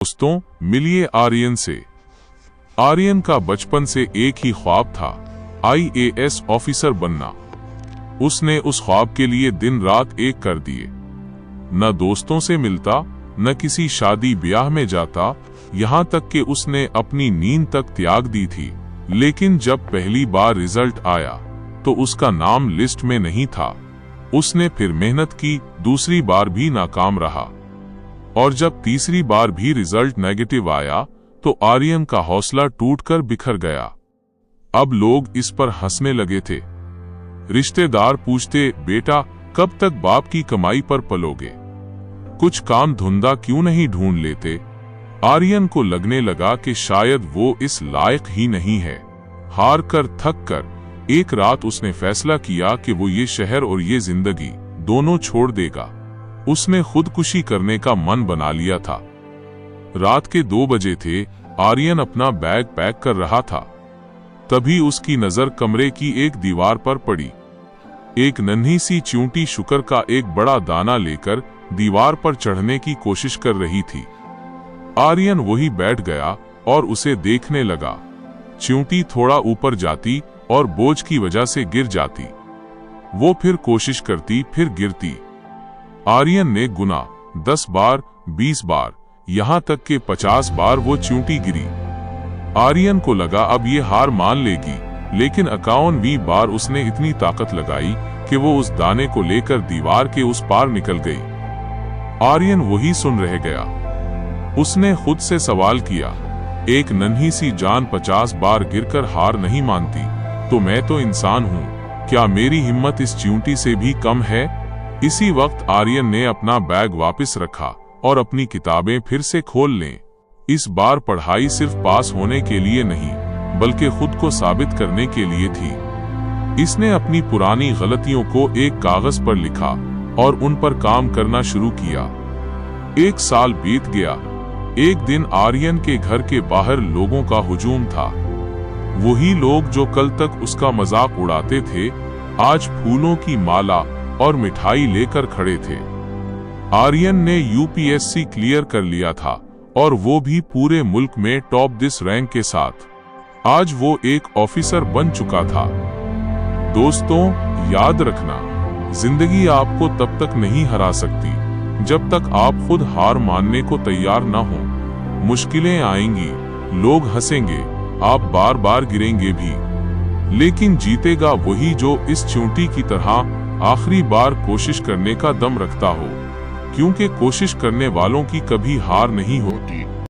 दोस्तों, मिलिए आर्यन से। आर्यन का बचपन से एक ही ख्वाब था, IAS ऑफिसर बनना। उसने उस ख्वाब के लिए दिन रात एक कर दिए। न दोस्तों से मिलता, न किसी शादी ब्याह में जाता, यहाँ तक कि उसने अपनी नींद तक त्याग दी थी। लेकिन जब पहली बार रिजल्ट आया तो उसका नाम लिस्ट में नहीं था। उसने फिर मेहनत की, दूसरी बार भी नाकाम रहा और जब तीसरी बार भी रिजल्ट नेगेटिव आया तो आर्यन का हौसला टूटकर बिखर गया। अब लोग इस पर हंसने लगे थे। रिश्तेदार पूछते, बेटा कब तक बाप की कमाई पर पलोगे? कुछ काम धुंधा क्यों नहीं ढूंढ लेते? आर्यन को लगने लगा कि शायद वो इस लायक ही नहीं है। हार कर थक कर एक रात उसने फैसला किया कि वो ये शहर और ये जिंदगी दोनों छोड़ देगा। उसने खुदकुशी करने का मन बना लिया था। रात के 2 बजे थे। आर्यन अपना बैग पैक कर रहा था। तभी उसकी नजर कमरे की एक दीवार पर पड़ी। एक नन्ही सी चींटी शुकर का एक बड़ा दाना लेकर दीवार पर चढ़ने की कोशिश कर रही थी। आर्यन वहीं बैठ गया और उसे देखने लगा। चींटी थोड़ा ऊपर जाती और बोझ की वजह से गिर जाती। वो फिर कोशिश करती, फिर गिरती। आर्यन ने गुना 10 बार, 20 बार, यहाँ तक के 50 बार वो चींटी गिरी। आर्यन को लगा अब ये हार मान लेगी, लेकिन 51वीं बार उसने इतनी ताकत लगाई कि वो उस दाने को लेकर दीवार के उस पार निकल गई। आर्यन वही सुन रह गया। उसने खुद से सवाल किया, एक नन्ही सी जान 50 बार गिरकर हार नहीं मानती, तो मैं तो इंसान हूँ, क्या मेरी हिम्मत इस चींटी से भी कम है? इसी वक्त आर्यन ने अपना बैग वापस रखा और अपनी किताबें फिर से खोल लें। इस बार पढ़ाई सिर्फ पास होने के लिए नहीं, बल्कि खुद को साबित करने के लिए थी। इसने अपनी पुरानी गलतियों को एक कागज पर लिखा और उन पर काम करना शुरू किया। 1 साल बीत गया। एक दिन आर्यन के घर के बाहर लोगों का हुजूम था। वही लोग जो कल तक उसका मजाक उड़ाते थे, आज फूलों की माला और मिठाई लेकर खड़े थे। आर्यन ने UPSC क्लियर कर लिया था और वो भी पूरे मुल्क में टॉप 10 रैंक के साथ। आज वो एक ऑफिसर बन चुका था। दोस्तों, याद रखना, जिंदगी आपको तब तक नहीं हरा सकती जब तक आप खुद हार मानने को तैयार न हो। मुश्किलें आएंगी, लोग हंसेंगे, आप बार बार गिरेंगे भी, लेकिन जीतेगा वही जो इस चींटी की तरह आखिरी बार कोशिश करने का दम रखता हो, क्योंकि कोशिश करने वालों की कभी हार नहीं होती।